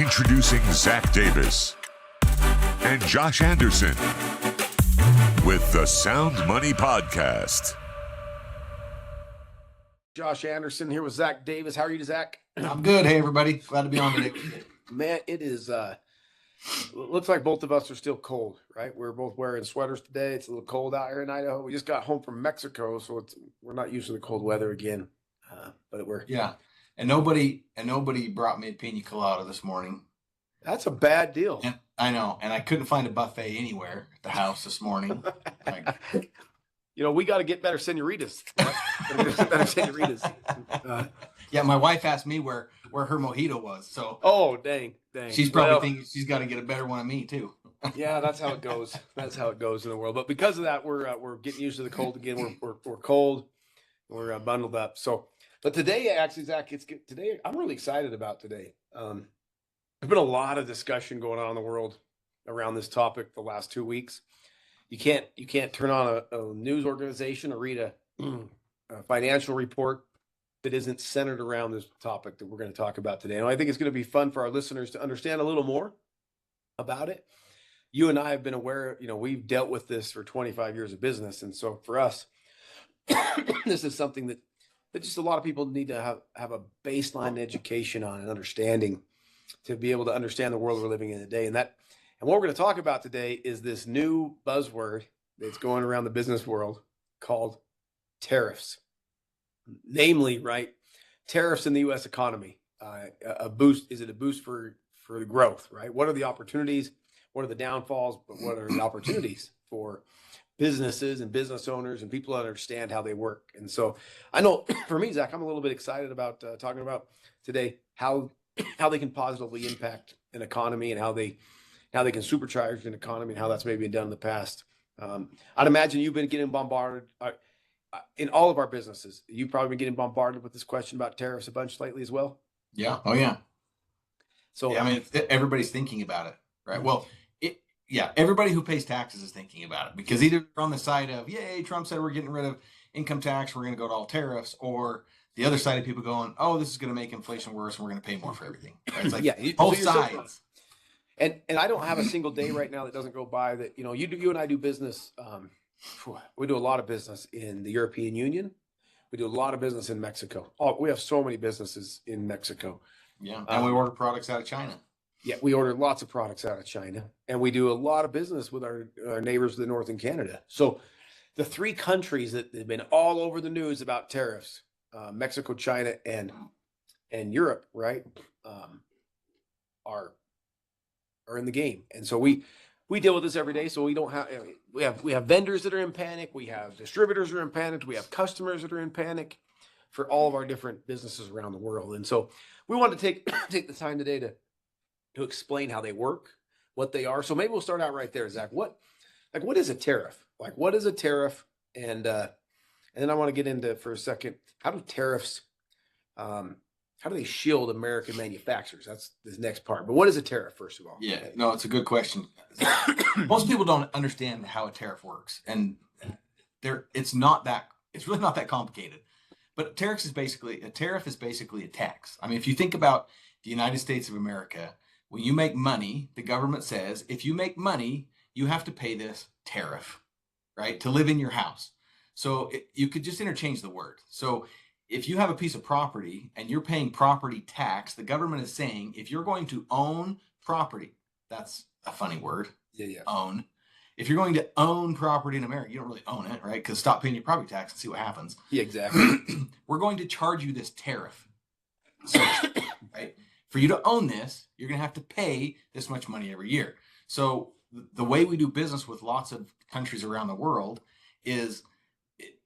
Introducing Zach Davis and Josh Anderson with the Sound Money Podcast. Josh Anderson here with Zach Davis. How are you, Zach? I'm good. Hey, everybody. Glad to be on today. Man, it is, looks like both of us are still cold, right? We're both wearing sweaters today. It's a little cold out here in Idaho. We just got home from Mexico, so we're not used to the cold weather again. But we're And nobody brought me a pina colada this morning. That's a bad deal. And I know. And I couldn't find a buffet anywhere at the house this morning. We got to get better senoritas. Better senoritas. Yeah, my wife asked me where her mojito was. So dang. She's probably thinking she's got to get a better one of me too. Yeah, that's how it goes. That's how it goes in the world. But because of that, we're getting used to the cold again. We're cold. We're bundled up. So, but today, actually, Zach, it's good. Today, I'm really excited about today. There's been a lot of discussion going on in the world around this topic the last 2 weeks. You can't turn on a news organization or read a financial report that isn't centered around this topic that we're going to talk about today. And I think it's going to be fun for our listeners to understand a little more about it. You and I have been aware, we've dealt with this for 25 years of business. And so for us, this is something that just a lot of people need to have a baseline education on and understanding to be able to understand the world we're living in today. And what we're going to talk about today is this new buzzword that's going around the business world called tariffs. Namely, right, tariffs in the U.S. economy. A boost? Is it a boost for the growth? Right. What are the opportunities? What are the downfalls? But what are the opportunities for businesses and business owners and people that understand how they work? And so, I know for me, Zach, I'm a little bit excited about talking about today how they can positively impact an economy and how they can supercharge an economy and how that's maybe been done in the past. I'd imagine you've been getting bombarded in all of our businesses. You've probably been getting bombarded with this question about tariffs a bunch lately as well. Yeah. Oh, yeah. So, everybody's thinking about it, right? Well, everybody who pays taxes is thinking about it because either they're on the side of, yay, Trump said we're getting rid of income tax, we're going to go to all tariffs, or the other side of people going, oh, this is going to make inflation worse and we're going to pay more for everything. Right? It's like both sides. And I don't have a single day right now that doesn't go by that, you and I do business. We do a lot of business in the European Union. We do a lot of business in Mexico. Oh, we have so many businesses in Mexico. Yeah. And we order products out of China. Yeah, we order lots of products out of China, and we do a lot of business with our neighbors to the north in Canada. So the three countries that have been all over the news about tariffs, Mexico, China, and Europe, right, are in the game. And so we deal with this every day. So we don't have we have vendors that are in panic. We have distributors that are in panic. We have customers that are in panic for all of our different businesses around the world. And so we want to take the time today to explain how they work, what they are. So maybe we'll start out right there, Zach. What is a tariff? Like, what is a tariff? And then I want to get into for a second, how do tariffs, how do they shield American manufacturers? That's this next part. But what is a tariff, first of all? Yeah, no, it's a good question. Most people don't understand how a tariff works, and it's really not that complicated. But a tariff is basically a tax. I mean, if you think about the United States of America, when you make money, the government says, if you make money, you have to pay this tariff, right, to live in your house. So you could just interchange the word. So if you have a piece of property and you're paying property tax, the government is saying, if you're going to own property, that's a funny word. Yeah. Own. If you're going to own property in America, you don't really own it, right? Because stop paying your property tax and see what happens. Yeah, exactly. We're going to charge you this tariff. So, right? For you to own this, you're going to have to pay this much money every year. So the way we do business with lots of countries around the world is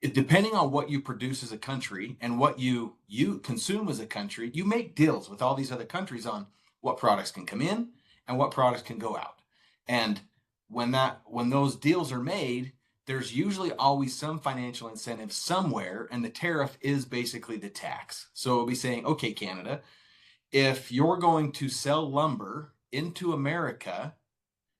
depending on what you produce as a country and what you consume as a country, you make deals with all these other countries on what products can come in and what products can go out. And when those deals are made, there's usually always some financial incentive somewhere, and the tariff is basically the tax. So it'll be saying, okay, Canada, if you're going to sell lumber into America,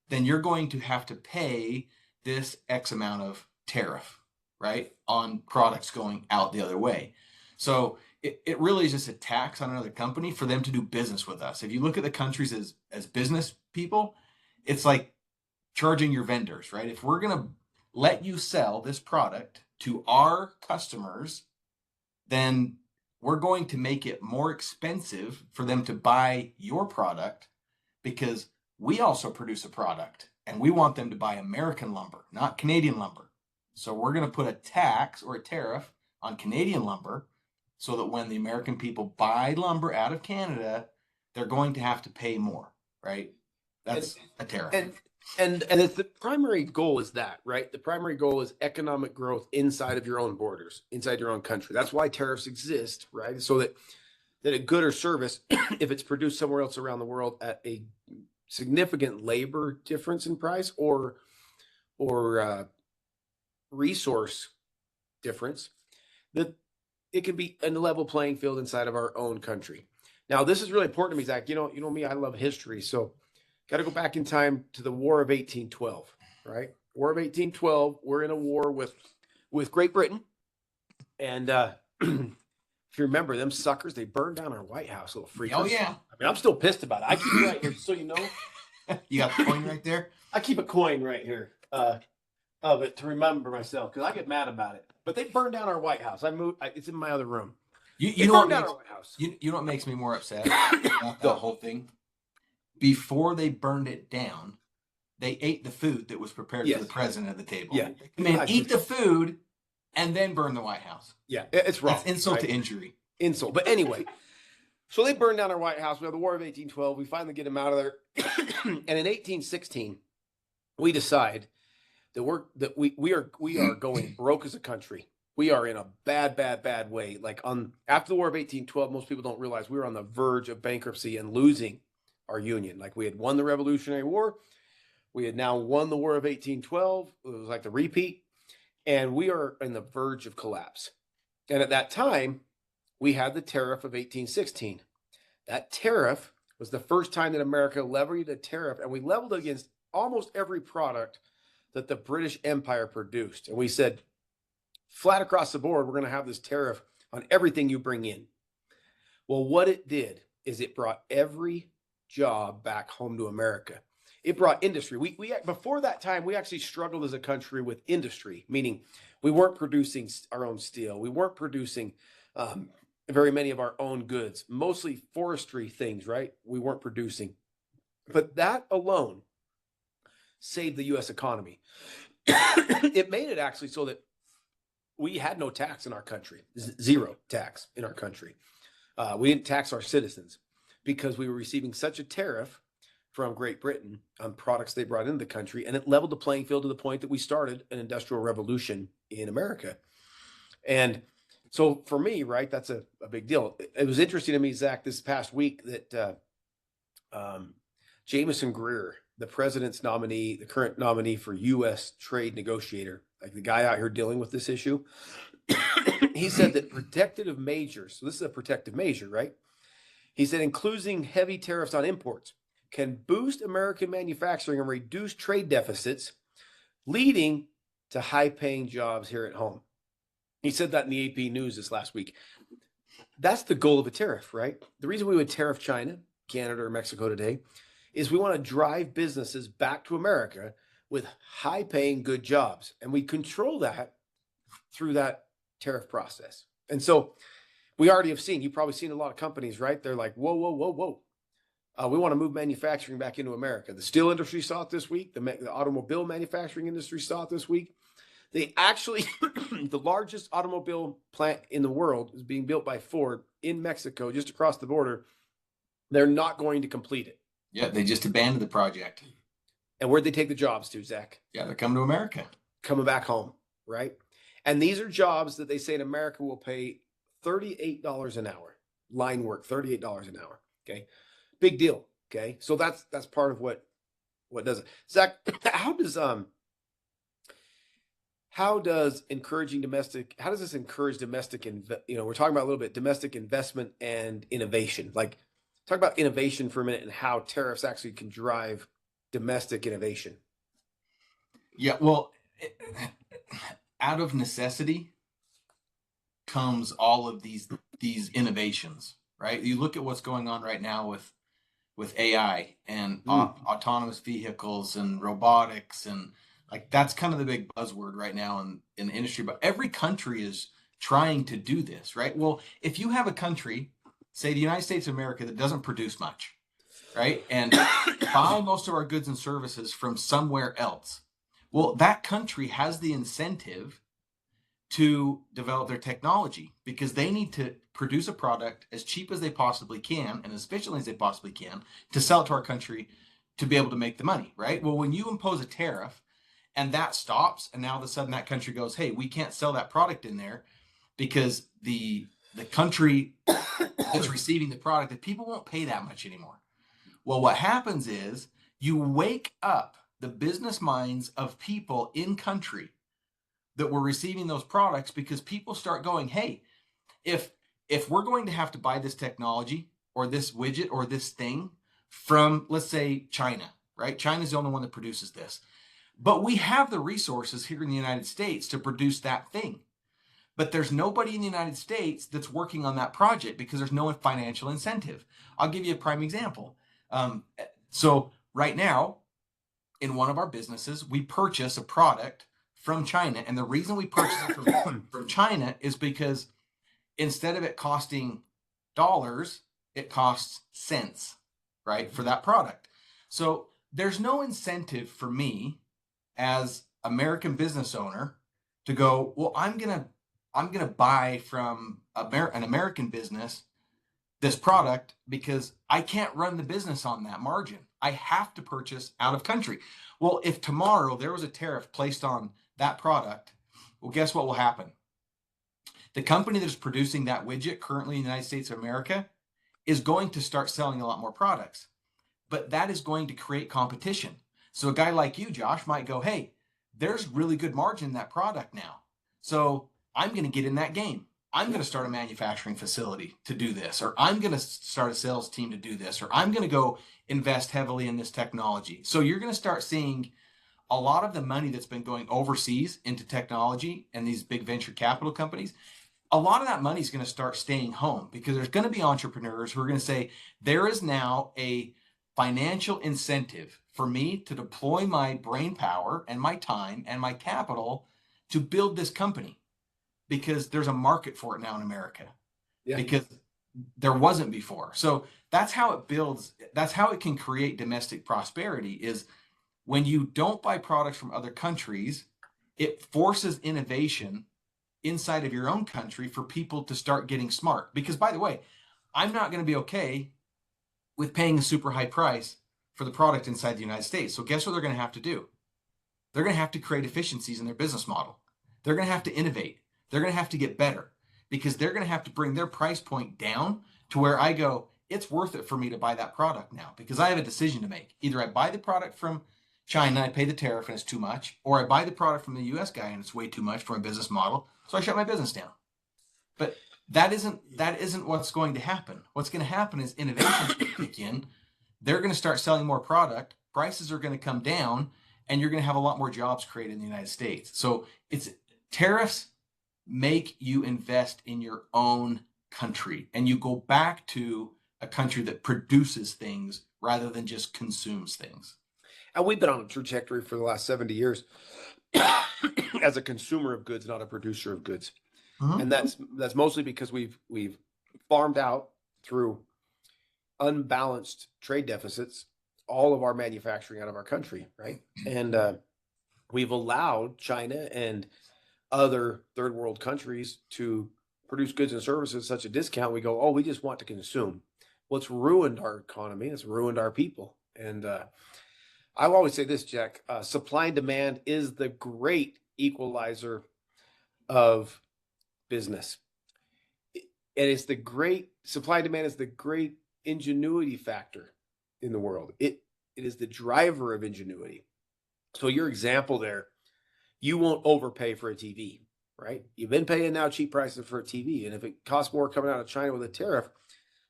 then you're going to have to pay this X amount of tariff, right, on products going out the other way. So it really is just a tax on another company for them to do business with us. If you look at the countries as business people, it's like charging your vendors, right? If we're going to let you sell this product to our customers, then we're going to make it more expensive for them to buy your product because we also produce a product and we want them to buy American lumber, not Canadian lumber. So we're going to put a tax or a tariff on Canadian lumber so that when the American people buy lumber out of Canada, they're going to have to pay more, right? That's a tariff. And it's the primary goal is that, right? The primary goal is economic growth inside of your own borders, inside your own country. That's why tariffs exist, right? So that a good or service, if it's produced somewhere else around the world at a significant labor difference in price or resource difference, that it can be a level playing field inside of our own country. Now, this is really important to me, Zach. You know me, I love history. So got to go back in time to the War of 1812, right? War of 1812. We're in a war with Great Britain. And if you remember them suckers, they burned down our White House, little freakers. Oh, yeah. I mean, I'm still pissed about it. I keep it right here, so you know. You got the coin right there? I keep a coin right here of it to remember myself because I get mad about it. But they burned down our White House. It's in my other room. You know what makes me more upset about the whole thing? Before they burned it down, they ate the food that was prepared for the president at the table. Yeah. Man, eat the food and then burn the White House. Yeah, it's wrong. It's insult to injury. Insult. But anyway, so they burned down our White House. We have the War of 1812. We finally get them out of there. And in 1816, we decide that we are going broke as a country. We are in a bad way. Like after the War of 1812, most people don't realize we were on the verge of bankruptcy and losing our union. Like we had won the Revolutionary War. We had now won the War of 1812. It was like the repeat. And we are in the verge of collapse. And at that time, we had the tariff of 1816. That tariff was the first time that America levied a tariff, and we leveled it against almost every product that the British Empire produced. And we said, flat across the board, we're going to have this tariff on everything you bring in. Well, what it did is it brought every job back home to America. It brought industry. We before that time, we actually struggled as a country with industry, meaning we weren't producing our own steel. We weren't producing very many of our own goods, mostly forestry things, right? We weren't producing. But that alone saved the U.S. economy. It made it actually so that we had no tax in our country, zero tax in our country. We didn't tax our citizens because we were receiving such a tariff from Great Britain on products they brought into the country, and it leveled the playing field to the point that we started an industrial revolution in America. And so for me, right, that's a big deal. It was interesting to me, Zach, this past week that Jameson Greer, the president's nominee, the current nominee for U.S. trade negotiator, like the guy out here dealing with this issue, he said that protective measures, so this is a protective measure, right? He said including heavy tariffs on imports can boost American manufacturing and reduce trade deficits, leading to high-paying jobs here at home. He said that in the AP News this last week. That's the goal of a tariff, right? The reason we would tariff China, Canada, or Mexico today is we want to drive businesses back to America with high-paying good jobs. And we control that through that tariff process. And so we already have seen, you've probably seen a lot of companies, right? They're like, whoa. We want to move manufacturing back into America. The steel industry saw it this week. The automobile manufacturing industry saw it this week. They actually, the largest automobile plant in the world is being built by Ford in Mexico, just across the border. They're not going to complete it. Yeah, they just abandoned the project. And where'd they take the jobs to, Zach? Yeah, they're coming to America. Coming back home, right? And these are jobs that they say in America will pay $38 an hour. Line work, $38 an hour. Okay. Big deal. Okay. So that's part of what does it. Zach, how does this encourage domestic, we're talking about a little bit domestic investment and innovation. Like talk about innovation for a minute and how tariffs actually can drive domestic innovation. Yeah, well, out of necessity, comes all of these innovations, right? You look at what's going on right now with AI and autonomous vehicles and robotics, and like that's kind of the big buzzword right now in the industry. But every country is trying to do this, right? Well, if you have a country, say the United States of America, that doesn't produce much, right, and buy most of our goods and services from somewhere else, well, that country has the incentive to develop their technology because they need to produce a product as cheap as they possibly can and as efficiently as they possibly can to sell it to our country to be able to make the money, right? Well, when you impose a tariff and that stops, and now all of a sudden that country goes, hey, we can't sell that product in there because the country that's receiving the product, that people won't pay that much anymore. Well, what happens is you wake up the business minds of people in country that were receiving those products, because people start going, hey, if we're going to have to buy this technology or this widget or this thing from, let's say, China, right? China's the only one that produces this. But we have the resources here in the United States to produce that thing. But there's nobody in the United States that's working on that project because there's no financial incentive. I'll give you a prime example. So right now, in one of our businesses, we purchase a product from China. And the reason we purchase it from China is because instead of it costing dollars, it costs cents, right, for that product. So there's no incentive for me as American business owner to go, well, I'm gonna buy from an American business this product because I can't run the business on that margin. I have to purchase out of country. Well, if tomorrow there was a tariff placed on that product, well, guess what will happen? The company that's producing that widget currently in the United States of America is going to start selling a lot more products, but that is going to create competition. So a guy like you, Josh, might go, hey, there's really good margin in that product now. So I'm going to get in that game. I'm going to start a manufacturing facility to do this, or I'm going to start a sales team to do this, or I'm going to go invest heavily in this technology. So you're going to start seeing a lot of the money that's been going overseas into technology and these big venture capital companies. A lot of that money is going to start staying home because there's going to be entrepreneurs who are going to say, there is now a financial incentive for me to deploy my brain power and my time and my capital to build this company, because there's a market for it now in America, because there wasn't before. So that's how it builds. That's how it can create domestic prosperity, is when you don't buy products from other countries, it forces innovation inside of your own country for people to start getting smart. Because, by the way, I'm not going to be okay with paying a super high price for the product inside the United States. So guess what they're going to have to do? They're going to have to create efficiencies in their business model. They're going to have to innovate. They're going to have to get better, because they're going to have to bring their price point down to where I go, it's worth it for me to buy that product now, because I have a decision to make. Either I buy the product from China, I pay the tariff and it's too much, or I buy the product from the US guy and it's way too much for my business model, so I shut my business down. But that isn't what's going to happen. What's going to happen is innovation is going to kick in. They're going to start selling more product, prices are going to come down, and you're going to have a lot more jobs created in the United States. So it's tariffs make you invest in your own country, and you go back to a country that produces things rather than just consumes things. And we've been on a trajectory for the last 70 years as a consumer of goods, not a producer of goods. Mm-hmm. And that's mostly because we've farmed out, through unbalanced trade deficits, all of our manufacturing out of our country, right? And we've allowed China and other third world countries to produce goods and services at such a discount. We go, oh, we just want to consume. Well, it's ruined our economy. It's ruined our people. And I will always say this, Jack, supply and demand is the great equalizer of business. And it's the great supply and demand is the great ingenuity factor in the world. It is the driver of ingenuity. So your example there, you won't overpay for a TV, right? You've been paying now cheap prices for a TV. And if it costs more coming out of China with a tariff,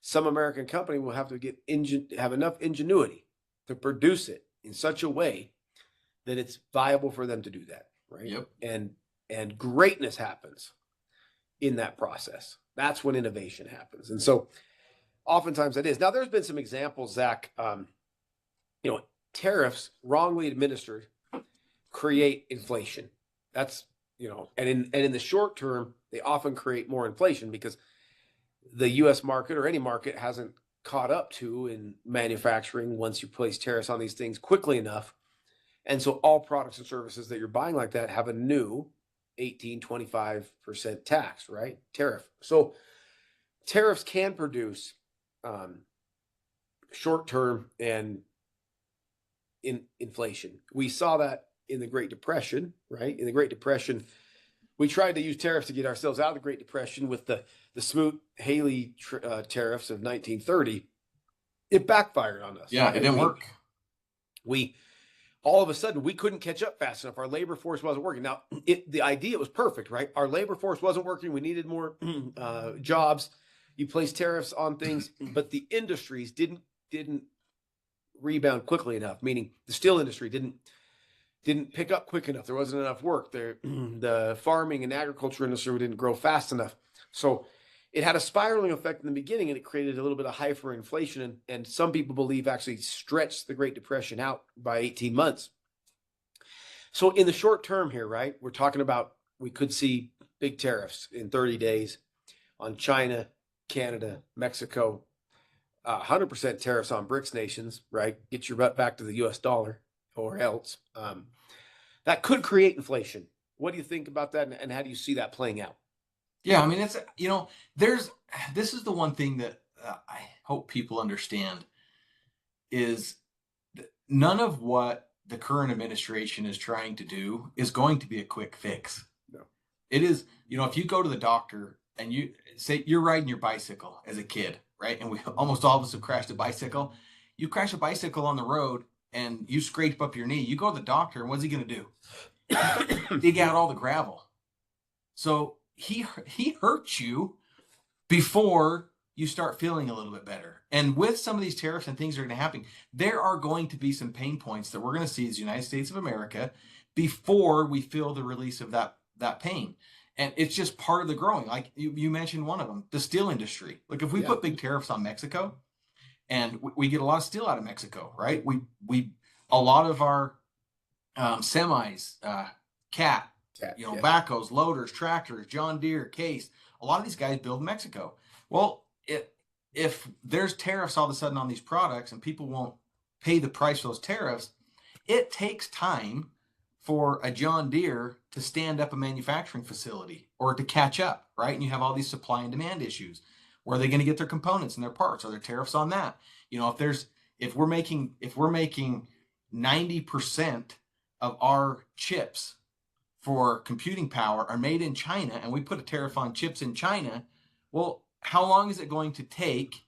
some American company will have to have enough ingenuity to produce it in such a way that it's viable for them to do that, right? Yep. And greatness happens in that process. That's when innovation happens. And so oftentimes that is. Now, there's been some examples, Zach, tariffs wrongly administered create inflation. That's, and in the short term, they often create more inflation because the US market or any market hasn't caught up to in manufacturing once you place tariffs on these things quickly enough. And so all products and services that you're buying like that have a new 18-25% tax, right? Tariff. So tariffs can produce short-term and inflation. We saw that in the Great Depression, right? In the Great Depression, we tried to use tariffs to get ourselves out of the Great Depression with the Smoot-Haley tariffs of 1930. It backfired on us. Yeah, it didn't work. We all of a sudden we couldn't catch up fast enough. Our labor force wasn't working. Now, the idea was perfect, right? Our labor force wasn't working. We needed more jobs. You place tariffs on things, but the industries didn't rebound quickly enough. Meaning, the steel industry didn't pick up quick enough. There wasn't enough work there. The farming and agriculture industry didn't grow fast enough. So it had a spiraling effect in the beginning, and it created a little bit of hyperinflation. And some people believe actually stretched the Great Depression out by 18 months. So in the short term here, right, we're talking about we could see big tariffs in 30 days on China, Canada, Mexico, 100% tariffs on BRICS nations, right? Get your butt back to the US dollar or else. That could create inflation. What do you think about that? And how do you see that playing out? Yeah, I mean, it's, this is the one thing that I hope people understand is that none of what the current administration is trying to do is going to be a quick fix. No. It is, if you go to the doctor and you say you're riding your bicycle as a kid, right? And we almost all of us have crashed a bicycle. You crash a bicycle on the road and you scrape up your knee. You go to the doctor, and what's he going to do? Dig out all the gravel. So he hurts you before you start feeling a little bit better. And with some of these tariffs and things that are going to happen, there are going to be some pain points that we're going to see as the United States of America before we feel the release of that pain. And it's just part of the growing. Like you mentioned one of them, the steel industry. Like if we put big tariffs on Mexico, and we get a lot of steel out of Mexico, right? We a lot of our semis, Cat, backhoes, loaders, tractors, John Deere, Case, a lot of these guys build in Mexico. Well, if there's tariffs all of a sudden on these products and people won't pay the price for those tariffs, it takes time for a John Deere to stand up a manufacturing facility or to catch up, right? And you have all these supply and demand issues. Where are they going to get their components and their parts? Are there tariffs on that? If we're making 90% of our chips for computing power are made in China, and we put a tariff on chips in China, well, how long is it going to take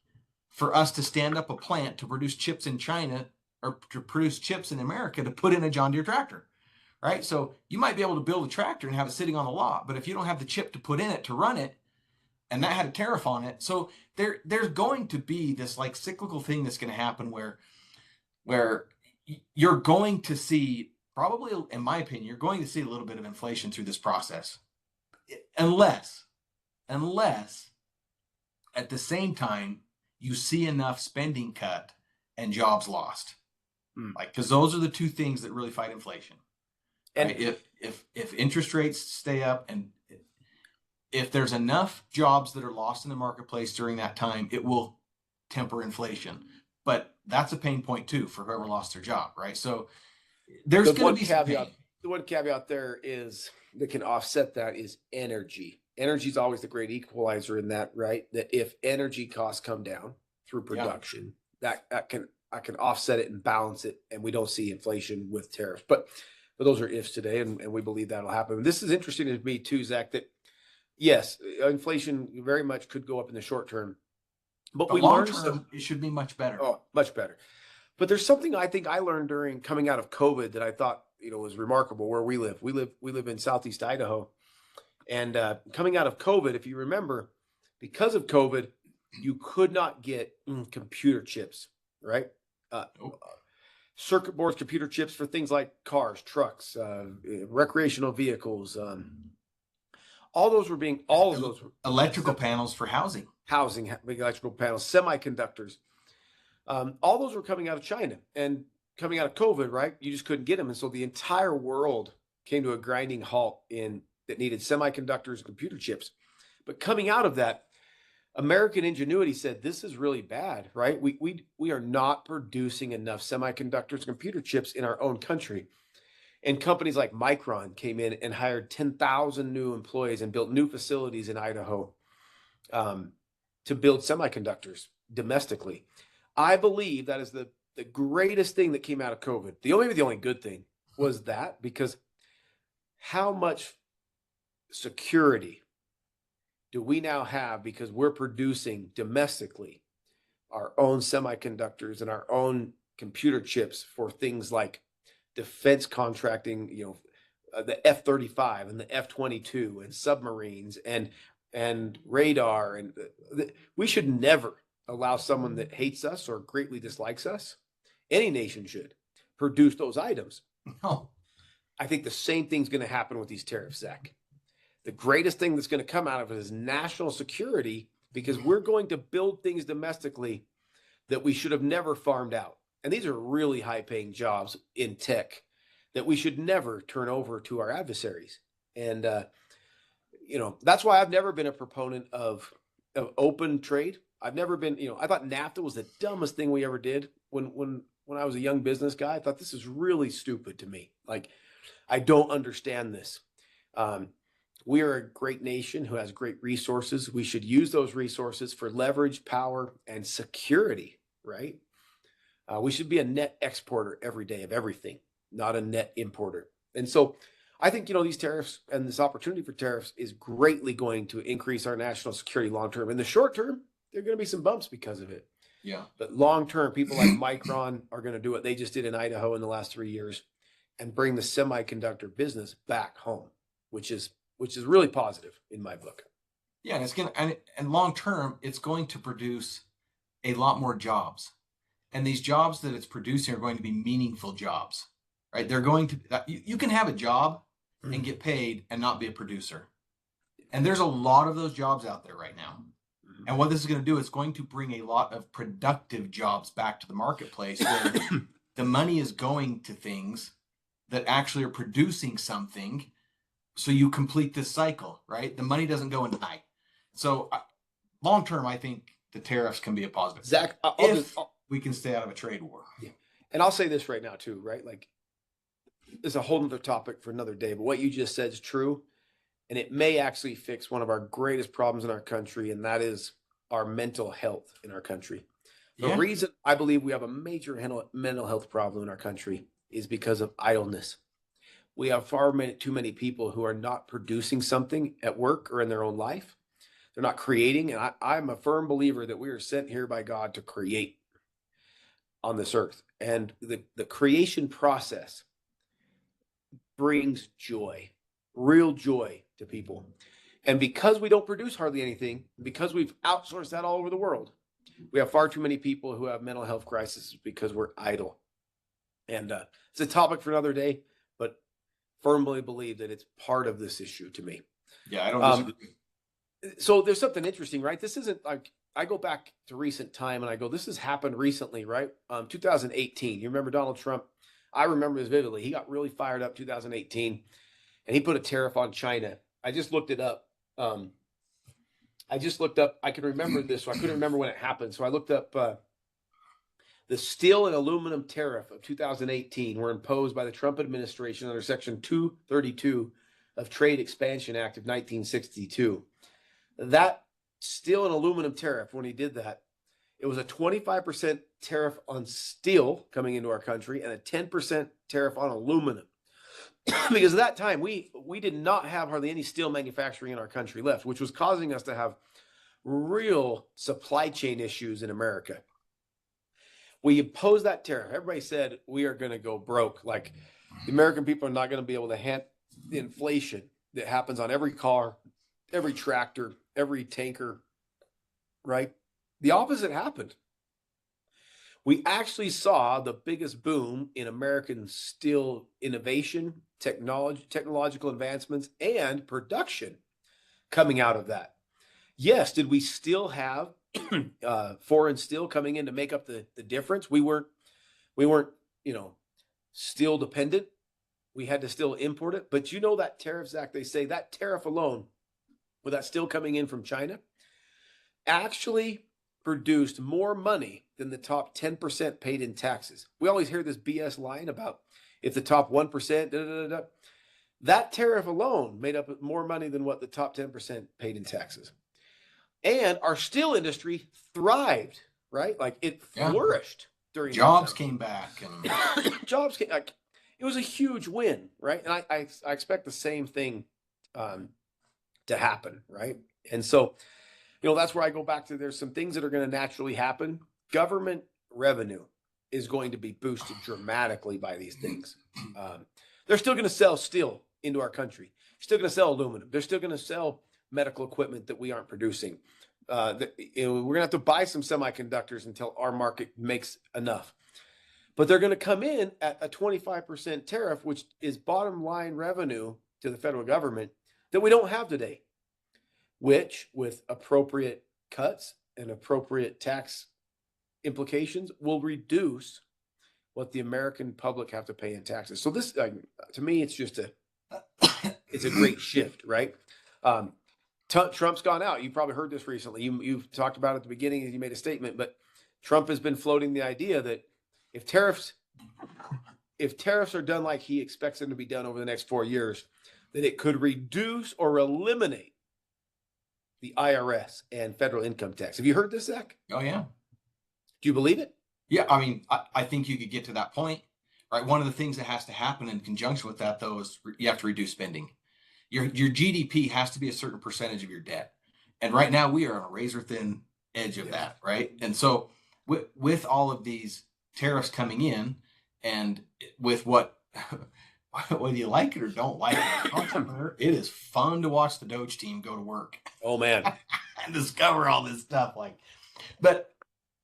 for us to stand up a plant to produce chips in China or to produce chips in America to put in a John Deere tractor, right? So you might be able to build a tractor and have it sitting on the lot, but if you don't have the chip to put in it to run it, and that had a tariff on it, so there's going to be this like cyclical thing that's going to happen where you're going to see, probably, in my opinion, you're going to see a little bit of inflation through this process, unless at the same time you see enough spending cut and jobs lost, like, because those are the two things that really fight inflation. And right? if interest rates stay up, and if there's enough jobs that are lost in the marketplace during that time, it will temper inflation. But that's a pain point too for whoever lost their job, right? So there's going to be some pain. The one caveat there is that can offset that is energy. Energy is always the great equalizer in that, right? That if energy costs come down through production, that can offset it and balance it, and we don't see inflation with tariffs. But those are ifs today, and we believe that'll happen. And this is interesting to me too, Zach, that yes, inflation very much could go up in the short term, but we long learned term, it should be much better. Oh, much better. But there's something I think I learned during coming out of COVID that I thought, was remarkable where we live. We live in Southeast Idaho, and coming out of COVID, if you remember, because of COVID, you could not get computer chips, right? Circuit boards, computer chips for things like cars, trucks, recreational vehicles, all of those were Electrical panels for housing. housing, big electrical panels, semiconductors. All those were coming out of China and coming out of COVID, right? You just couldn't get them. And so the entire world came to a grinding halt that needed semiconductors and computer chips. But coming out of that, American ingenuity said, this is really bad, right? We are not producing enough semiconductors and computer chips in our own country. And companies like Micron came in and hired 10,000 new employees and built new facilities in Idaho to build semiconductors domestically. I believe that is the greatest thing that came out of COVID. The only good thing was that, because how much security do we now have because we're producing domestically our own semiconductors and our own computer chips for things like defense contracting, the F-35 and the F-22 and submarines and radar. And we should never allow someone that hates us or greatly dislikes us, any nation should, produce those items. No. I think the same thing's going to happen with these tariffs, Zach. The greatest thing that's going to come out of it is national security, because we're going to build things domestically that we should have never farmed out. And these are really high-paying jobs in tech that we should never turn over to our adversaries. And, that's why I've never been a proponent of open trade. I've never been, I thought NAFTA was the dumbest thing we ever did when I was a young business guy. I thought this is really stupid to me. Like, I don't understand this. We are a great nation who has great resources. We should use those resources for leverage, power, and security, right? We should be a net exporter every day of everything, not a net importer. And so I think, these tariffs and this opportunity for tariffs is greatly going to increase our national security long term. In the short term, there are going to be some bumps because of it. Yeah. But long term, people like Micron are going to do what they just did in Idaho in the last 3 years and bring the semiconductor business back home, which is really positive in my book. Yeah, and it's and long term, it's going to produce a lot more jobs. And these jobs that it's producing are going to be meaningful jobs, right? They're going to, you can have a job and get paid and not be a producer. And there's a lot of those jobs out there right now. And what this is going to do, it's going to bring a lot of productive jobs back to the marketplace where the money is going to things that actually are producing something. So you complete this cycle, right? The money doesn't go and die. So long term, I think the tariffs can be a positive. Zach, we can stay out of a trade war. Yeah. And I'll say this right now too, right? Like, it's a whole other topic for another day, but what you just said is true. And it may actually fix one of our greatest problems in our country, and that is our mental health in our country. The reason I believe we have a major mental health problem in our country is because of idleness. We have too many people who are not producing something at work or in their own life. They're not creating. And I'm a firm believer that we are sent here by God to create on this earth. And the creation process brings joy, real joy to people. And because we don't produce hardly anything, because we've outsourced that all over the world, we have far too many people who have mental health crises because we're idle. And it's a topic for another day, but firmly believe that it's part of this issue to me. Yeah, I don't disagree. So there's something interesting, right? This isn't like, I go back to recent time and I go, this has happened recently, right? 2018, you remember Donald Trump? I remember this vividly. He got really fired up 2018 and he put a tariff on China. I just looked it up. I can remember this, so I couldn't remember when it happened. So I looked up the steel and aluminum tariff of 2018 were imposed by the Trump administration under Section 232 of Trade Expansion Act of 1962. That steel and aluminum tariff, when he did that, it was a 25% tariff on steel coming into our country and a 10% tariff on aluminum. Because at that time, we did not have hardly any steel manufacturing in our country left, which was causing us to have real supply chain issues in America. We imposed that tariff. Everybody said we are going to go broke. Like, the American people are not going to be able to handle the inflation that happens on every car, every tractor, every tanker, right? The opposite happened. We actually saw the biggest boom in American steel innovation, technological advancements, and production coming out of that. Yes, did we still have foreign steel coming in to make up the difference? We weren't, steel dependent. We had to still import it. But that Tariffs Act, they say that tariff alone, with that steel coming in from China, actually produced more money than the top 10% paid in taxes. We always hear this BS line about if the top 1%, da, da, da, da. That tariff alone made up more money than what the top 10% paid in taxes. And our steel industry thrived, right? Like it flourished during jobs came back and jobs came. Like, it was a huge win, right? And I expect the same thing to happen, right? And so, that's where I go back to there's some things that are going to naturally happen. Government revenue is going to be boosted dramatically by these things. They're still going to sell steel into our country. They're still going to sell aluminum. They're still going to sell medical equipment that we aren't producing. We're going to have to buy some semiconductors until our market makes enough. But they're going to come in at a 25% tariff, which is bottom line revenue to the federal government that we don't have today, which with appropriate cuts and appropriate tax implications will reduce what the American public have to pay in taxes. So this, to me, it's just it's a great shift, right? Trump's gone out. You probably heard this recently. You've talked about it at the beginning as you made a statement, but Trump has been floating the idea that if tariffs are done like he expects them to be done over the next 4 years, that it could reduce or eliminate the IRS and federal income tax. Have you heard this, Zach? Oh yeah. Do you believe it? Yeah, I mean, I think you could get to that point, right? One of the things that has to happen in conjunction with that, though, is you have to reduce spending. Your GDP has to be a certain percentage of your debt, and right now we are on a razor thin edge of that, right? And so with all of these tariffs coming in, and with what whether you like it or don't like it, it is fun to watch the Doge team go to work. Oh man, and discover all this stuff. But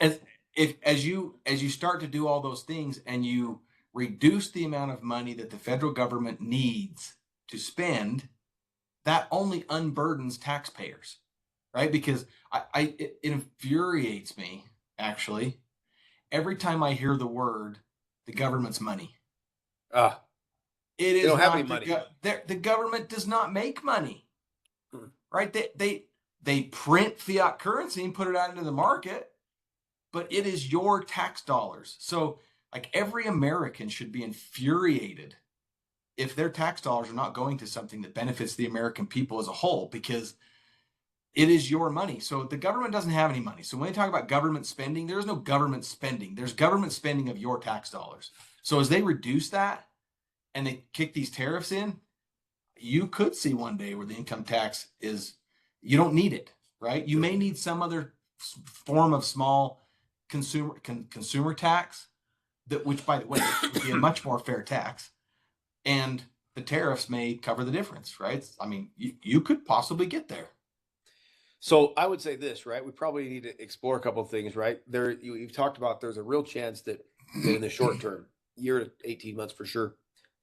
as you start to do all those things and you reduce the amount of money that the federal government needs to spend, that only unburdens taxpayers, right? Because it infuriates me, actually, every time I hear the word the government's money. It is they don't have not any money. The government does not make money, right? They print fiat currency and put it out into the market, but it is your tax dollars. So like every American should be infuriated if their tax dollars are not going to something that benefits the American people as a whole, because it is your money. So the government doesn't have any money. So when they talk about government spending, there is no government spending. There's government spending of your tax dollars. So as they reduce that and they kick these tariffs in, you could see one day where the income tax is, you don't need it, right? You may need some other form of small consumer tax, that, which by the way would be a much more fair tax, and the tariffs may cover the difference, right? I mean, you could possibly get there. So I would say this, right? We probably need to explore a couple of things, right? You've talked about there's a real chance that in the short term, year to 18 months for sure,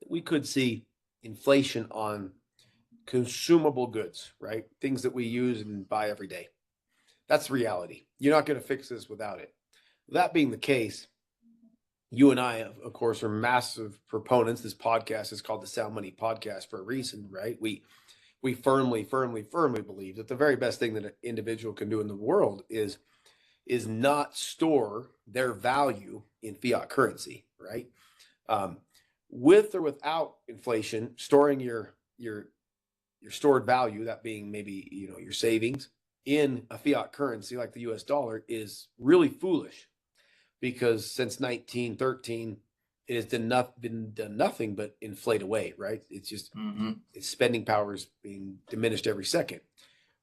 we could see inflation on consumable goods, right? Things that we use and buy every day. That's reality. You're not going to fix this without it. That being the case, you and I, of course, are massive proponents. This podcast is called the Sound Money Podcast for a reason, right? We firmly believe that the very best thing that an individual can do in the world is not store their value in fiat currency, right? With or without inflation, storing your stored value, that being maybe your savings, in a fiat currency like the US dollar is really foolish, because since 1913 it has done nothing but inflate away, right? It's just its spending power is being diminished every second.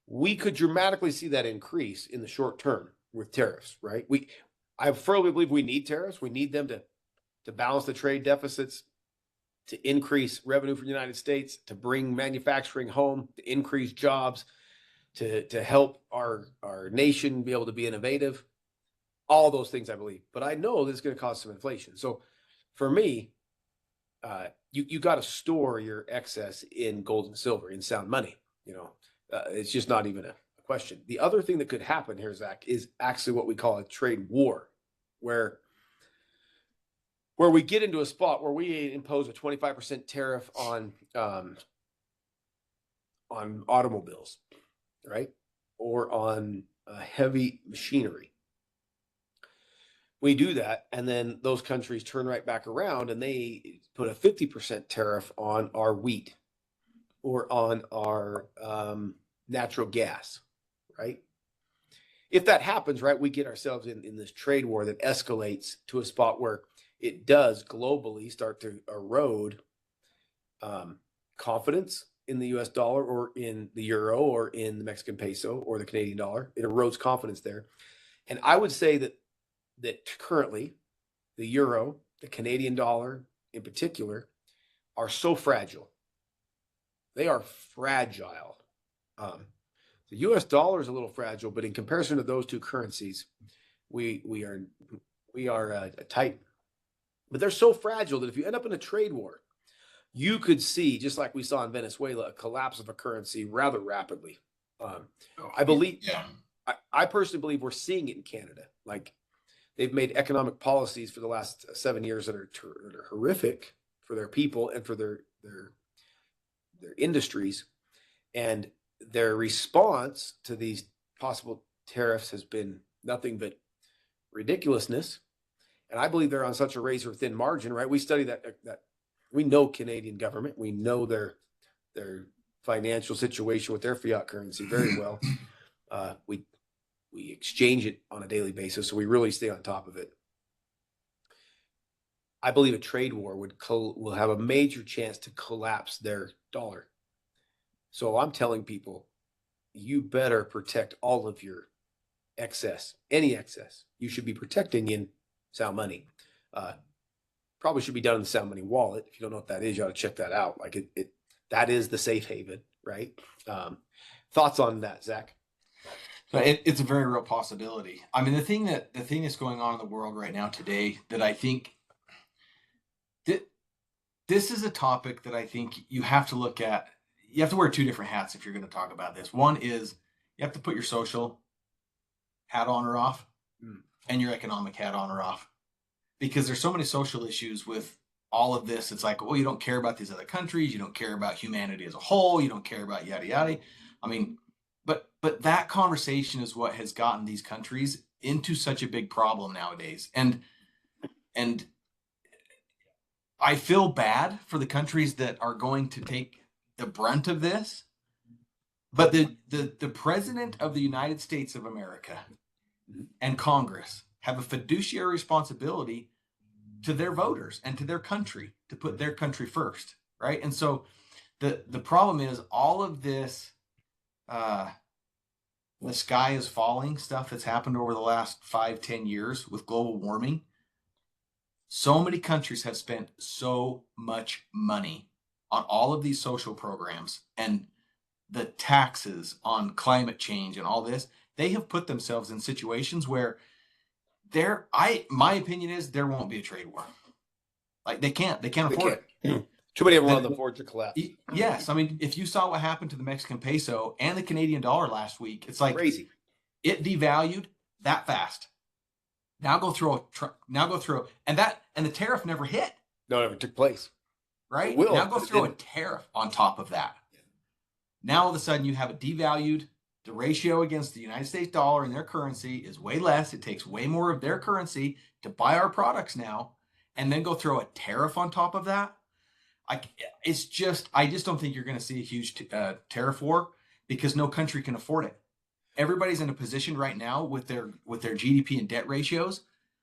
We could dramatically see that increase in the short term with tariffs, right? I firmly believe we need tariffs. We need them to balance the trade deficits, to increase revenue for the United States, to bring manufacturing home, to increase jobs, to help our nation be able to be innovative. All those things I believe, but I know this is going to cause some inflation. So for me, you got to store your excess in gold and silver, in sound money. It's just not even a question. The other thing that could happen here, Zach, is actually what we call a trade war, where we get into a spot where we impose a 25% tariff on automobiles, right? Or on heavy machinery. We do that, and then those countries turn right back around and they put a 50% tariff on our wheat or on our natural gas, right? If that happens, right, we get ourselves in this trade war that escalates to a spot where it does globally start to erode confidence in the US dollar or in the euro or in the Mexican peso or the Canadian dollar. It erodes confidence there. And I would say that currently the euro, the Canadian dollar in particular, are so fragile. They are fragile. The US dollar is a little fragile, but in comparison to those two currencies, we are tight. But they're so fragile that if you end up in a trade war, you could see, just like we saw in Venezuela, a collapse of a currency rather rapidly. I believe, I personally believe we're seeing it in Canada. Like, they've made economic policies for the last 7 years that are horrific for their people and for their industries. And their response to these possible tariffs has been nothing but ridiculousness. And I believe they're on such a razor thin margin, right? We study that we know Canadian government, we know their financial situation with their fiat currency very well. We exchange it on a daily basis, so we really stay on top of it. I believe a trade war will have a major chance to collapse their dollar. So I'm telling people, you better protect all of your excess, any excess. You should be protecting in sound money. Probably should be done in the sound money wallet. If you don't know what that is, you ought to check that out. Like that is the safe haven, right? Thoughts on that, Zach? It's a very real possibility. I mean, the thing that's going on in the world right now today that I think this is a topic that I think you have to look at. You have to wear two different hats if you're going to talk about this. One is you have to put your social hat on or off and your economic hat on or off, because there's so many social issues with all of this. It's like, well, you don't care about these other countries. You don't care about humanity as a whole. You don't care about yada, yada. I mean, but that conversation is what has gotten these countries into such a big problem nowadays. And I feel bad for the countries that are going to take the brunt of this. But the president of the United States of America and Congress have a fiduciary responsibility to their voters and to their country, to put their country first, right? And so the problem is all of this the sky is falling stuff that's happened over the last 5-10 years with global warming. So many countries have spent so much money on all of these social programs and the taxes on climate change and all this. They have put themselves in situations where my opinion is there won't be a trade war. Like they can't afford it. Too many of them on the board to collapse. Yes. I mean, if you saw what happened to the Mexican peso and the Canadian dollar last week, it's like crazy. It devalued that fast. Now go through, and the tariff never hit. No, it never took place. Right? Now go through a tariff on top of that. Now all of a sudden you have it devalued. The ratio against the United States dollar and their currency is way less. It takes way more of their currency to buy our products now, and then go throw a tariff on top of that. I just don't think you're going to see a huge tariff war, because no country can afford it. Everybody's in a position right now with their GDP and debt ratios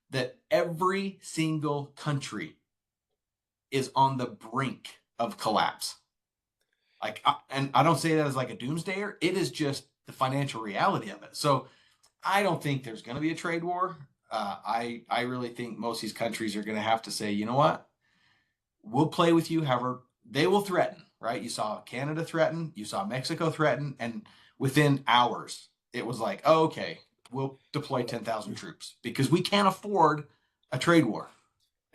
that every single country is on the brink of collapse. And I don't say that as like a doomsdayer. It is just the financial reality of it. So I don't think there's going to be a trade war. I really think most of these countries are going to have to say, you know what? We'll play with you. However, they will threaten, right? You saw Canada threaten, you saw Mexico threaten, and within hours, it was like, oh, okay, we'll deploy 10,000 troops because we can't afford a trade war.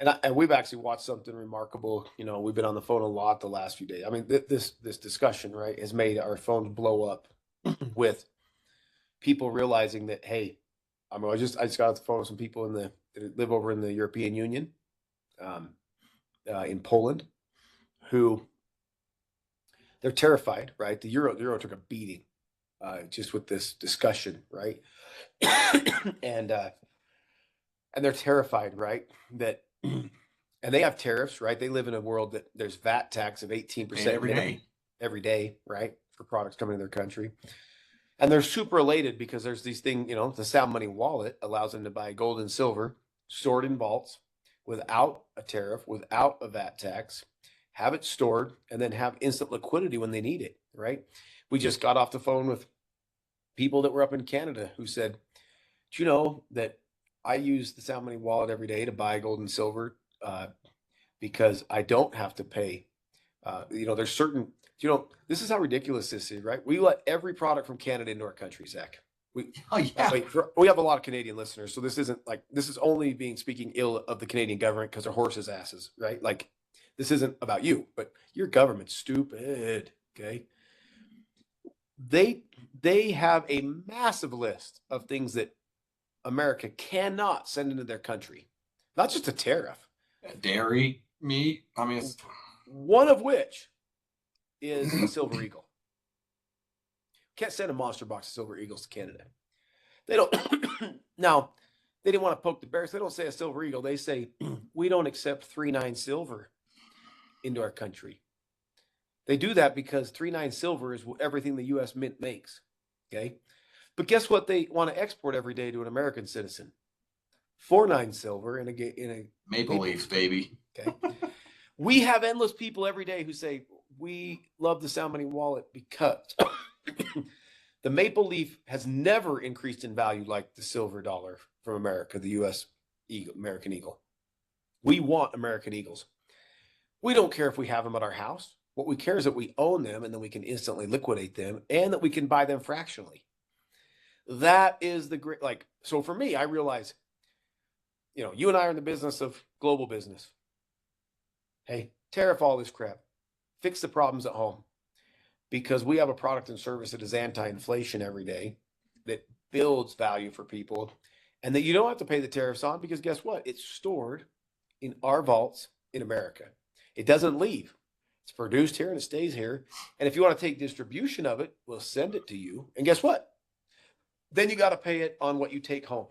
And we've actually watched something remarkable. You know, we've been on the phone a lot the last few days. I mean, this discussion, right, has made our phones blow up with people realizing that, hey, I just got off the phone with some people that live over in the European Union, in Poland, who they're terrified, right? The euro took a beating, just with this discussion, right? and they're terrified, right? That and they have tariffs, right? They live in a world that there's VAT tax of 18% every day, right? For products coming to their country. And they're super elated because there's these things, the Sound Money wallet allows them to buy gold and silver stored in vaults without a tariff, without a VAT tax, have it stored, and then have instant liquidity when they need it, right? We just got off the phone with people that were up in Canada who said, do you know that I use the Sound Money wallet every day to buy gold and silver, because I don't have to pay. There's certain, this is how ridiculous this is, right? We let every product from Canada into our country, Zach. We have a lot of Canadian listeners, so this is only speaking ill of the Canadian government because they're horses' asses, right? Like, this isn't about you, but your government's stupid, okay? They have a massive list of things that America cannot send into their country, not just a tariff. Dairy, meat. I mean, one of which is a Silver Eagle. Can't send a monster box of Silver Eagles to Canada. They don't. Now, they didn't want to poke the bear, so they don't say a Silver Eagle. They say, we don't accept 3.9 silver into our country. They do that because 3.9 silver is everything the U.S. Mint makes. Okay, but guess what? They want to export every day to an American citizen. 4.9 silver in a Maple Leafs, baby. Okay, we have endless people every day who say we love the Sound Money wallet because the maple leaf has never increased in value like the silver dollar from America, the U.S. American Eagle. We want American Eagles. We don't care if we have them at our house. What we care is that we own them and then we can instantly liquidate them and that we can buy them fractionally. That is the great, so for me, I realize, you and I are in the business of global business. Hey, tariff all this crap. Fix the problems at home. Because we have a product and service that is anti-inflation every day, that builds value for people, and that you don't have to pay the tariffs on because guess what? It's stored in our vaults in America. It doesn't leave. It's produced here and it stays here. And if you want to take distribution of it, we'll send it to you. And guess what? Then you got to pay it on what you take home.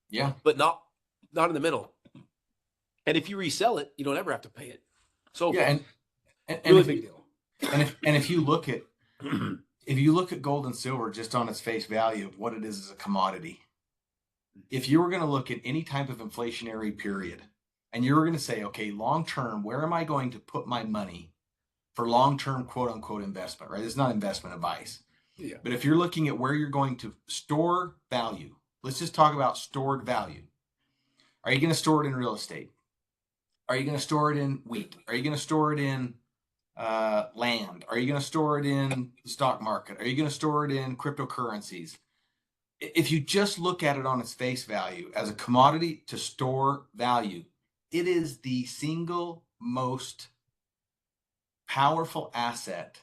Yeah. But not in the middle. And if you resell it, you don't ever have to pay it. So yeah, and really big deal. And if you look at gold and silver just on its face value of what it is as a commodity, if you were going to look at any type of inflationary period and you were going to say, okay, long term, where am I going to put my money for long term quote unquote investment, right? It's not investment advice. Yeah. But if you're looking at where you're going to store value, let's just talk about stored value. Are you going to store it in real estate? Are you going to store it in wheat? Are you going to store it in land? Are you going to store it in the stock market? Are you going to store it in cryptocurrencies? If you just look at it on its face value as a commodity to store value, it is the single most powerful asset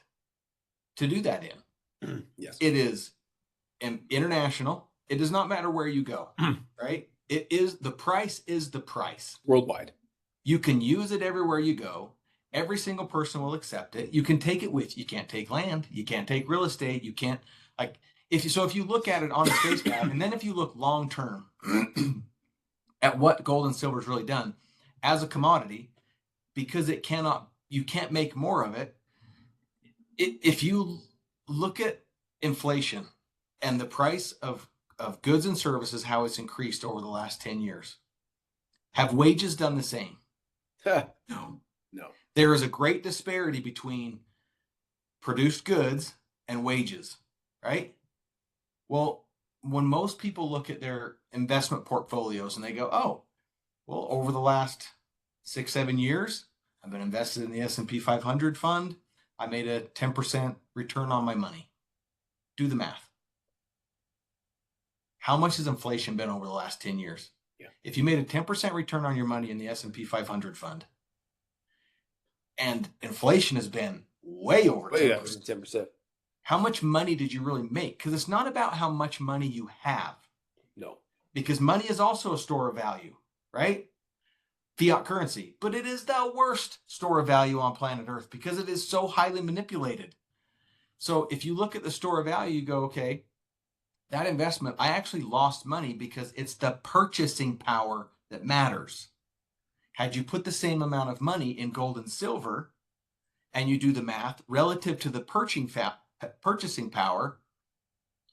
to do that in. Yes. It is international. It does not matter where you go, right? It is the price Worldwide. You can use it everywhere you go. Every single person will accept it. You can take it with you. You can't take land. You can't take real estate. You can't if you look at it on its face value, and then if you look long term at what gold and silver has really done as a commodity, because you can't make more of it. If you look at inflation and the price of goods and services, how it's increased over the last 10 years, have wages done the same? No. There is a great disparity between produced goods and wages, right? Well, when most people look at their investment portfolios and they go, oh, well, over the last 6-7 years, I've been invested in the S&P 500 fund. I made a 10% return on my money. Do the math. How much has inflation been over the last 10 years? Yeah. If you made a 10% return on your money in the S&P 500 fund, and inflation has been way over 10%. 10%. How much money did you really make? Because it's not about how much money you have. No. Because money is also a store of value, right? Fiat currency. But it is the worst store of value on planet Earth because it is so highly manipulated. So if you look at the store of value, you go, okay, that investment, I actually lost money because it's the purchasing power that matters. Had you put the same amount of money in gold and silver, and you do the math relative to the purchasing power,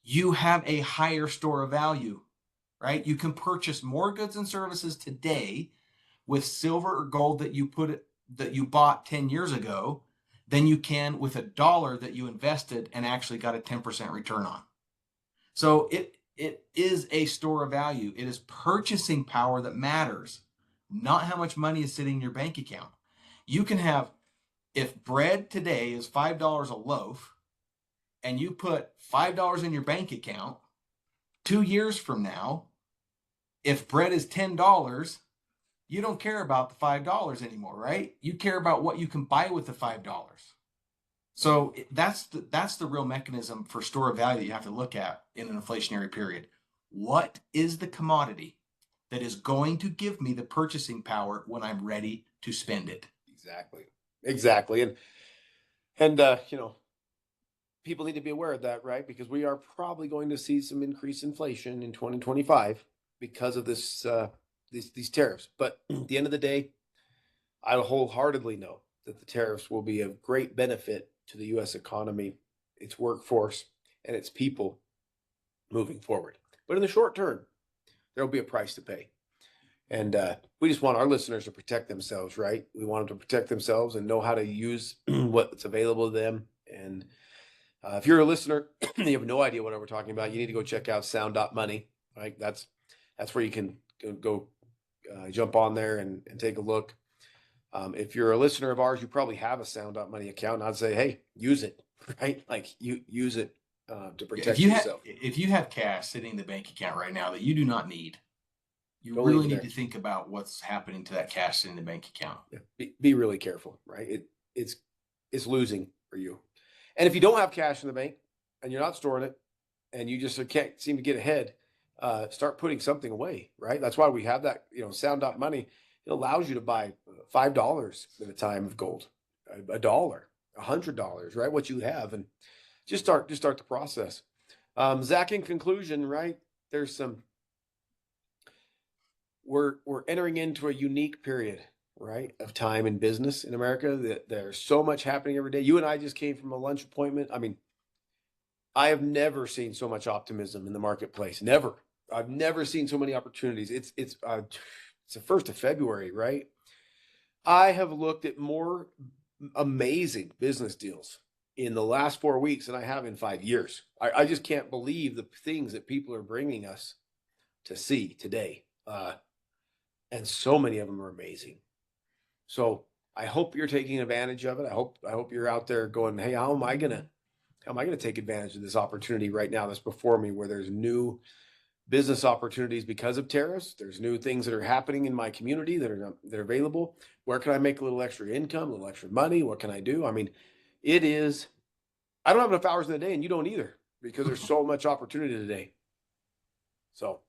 you have a higher store of value, right? You can purchase more goods and services today with silver or gold that you bought 10 years ago than you can with $1 that you invested and actually got a 10% return on. So it is a store of value. It is purchasing power that matters, not how much money is sitting in your bank account. You can have, if bread today is $5 a loaf and you put $5 in your bank account, 2 years from now, if bread is $10, you don't care about the $5 anymore, right? You care about what you can buy with the $5. So that's the real mechanism for store of value that you have to look at in an inflationary period. What is the commodity that is going to give me the purchasing power when I'm ready to spend it? Exactly. And you know, people need to be aware of that, right? Because we are probably going to see some increased inflation in 2025 because of this these tariffs. But at the end of the day, I wholeheartedly know that the tariffs will be of great benefit to the U.S. economy, its workforce, and its people moving forward. But in the short term, there will be a price to pay. And we just want our listeners to protect themselves, right? We want them to protect themselves and know how to use what's available to them. And if you're a listener and you have no idea what we're talking about, you need to go check out sound.money, right? That's where you can go jump on there and take a look. If you're a listener of ours, you probably have a sound.money account. And I'd say, hey, use it, right? Like you use it to protect yourself. If you have cash sitting in the bank account right now that you do not need, you Don't really leave it need there. to think about what's happening to that cash in the bank account. Yeah. Be really careful, right? It's losing for you. And if you don't have cash in the bank and you're not storing it and you just can't seem to get ahead, start putting something away, right? That's why we have that, sound.money. It allows you to buy $5 at a time of gold, $1, $100, right? What you have, and just start the process. Zach, in conclusion, right? We're entering into a unique period, right, of time in business in America. There's so much happening every day. You and I just came from a lunch appointment. I mean, I have never seen so much optimism in the marketplace. Never. I've never seen so many opportunities. It's the 1st of February, right? I have looked at more amazing business deals in the last 4 weeks than I have in 5 years. I just can't believe the things that people are bringing us to see today. And so many of them are amazing. So I hope you're taking advantage of it. I hope you're out there going, hey, how am I gonna take advantage of this opportunity right now that's before me, where there's new business opportunities because of tariffs. There's new things that are happening in my community that are available. Where can I make a little extra income, a little extra money? What can I do? I mean, I don't have enough hours in the day, and you don't either, because there's so much opportunity today. So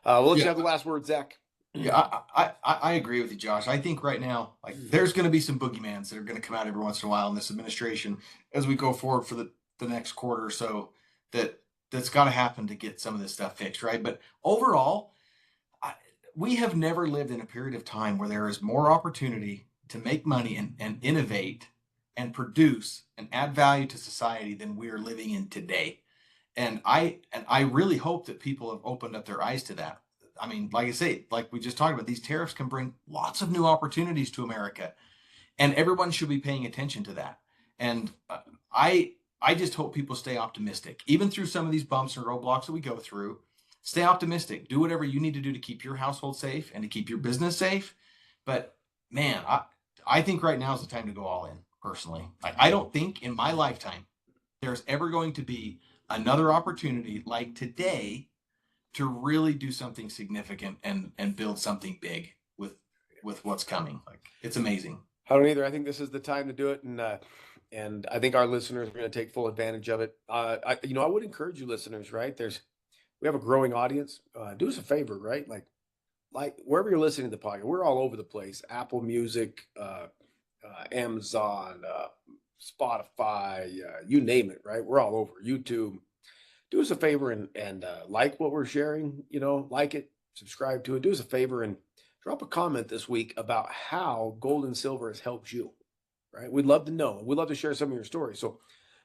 we'll let you have the last word, Zach. Yeah, I agree with you, Josh. I think right now, like, there's going to be some boogeymans that are going to come out every once in a while in this administration as we go forward for the next quarter or so. That's got to happen to get some of this stuff fixed, right? But overall, we have never lived in a period of time where there is more opportunity to make money and innovate and produce and add value to society than we are living in today. And I really hope that people have opened up their eyes to that. I mean, like I say, like we just talked about, these tariffs can bring lots of new opportunities to America, and everyone should be paying attention to that. And I just hope people stay optimistic, even through some of these bumps and roadblocks that we go through. Stay optimistic. Do whatever you need to do to keep your household safe and to keep your business safe. But man, I think right now is the time to go all in. Personally, I don't think in my lifetime there's ever going to be another opportunity like today to really do something significant and build something big with what's coming. Like, it's amazing. I don't either. I think this is the time to do it. And And I think our listeners are going to take full advantage of it. I would encourage you listeners, right? We have a growing audience. Do us a favor, right? Like wherever you're listening to the podcast, we're all over the place. Apple Music, Amazon, Spotify, you name it, right? We're all over. YouTube. Do us a favor and like what we're sharing. Like it, subscribe to it. Do us a favor and drop a comment this week about how gold and silver has helped you. Right? We'd love to know. We'd love to share some of your stories. So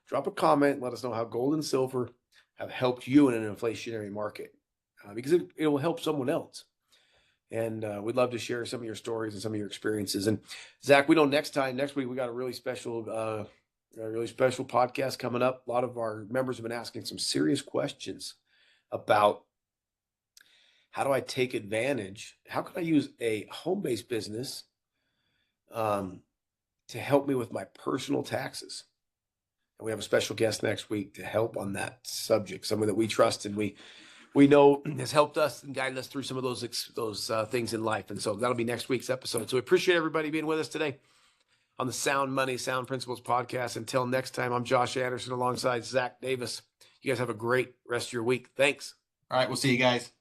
drop a comment and let us know how gold and silver have helped you in an inflationary market, because it will help someone else. And we'd love to share some of your stories and some of your experiences. And Zach, we know next week we got a really special podcast coming up. A lot of our members have been asking some serious questions about how do I take advantage? How can I use a home-based business to help me with my personal taxes? And we have a special guest next week to help on that subject, someone that we trust and we know has helped us and guided us through some of those things in life. And so that'll be next week's episode. So we appreciate everybody being with us today on the Sound Money, Sound Principles podcast. Until next time, I'm Josh Anderson alongside Zach Davis. You guys have a great rest of your week. Thanks. All right, we'll see you guys.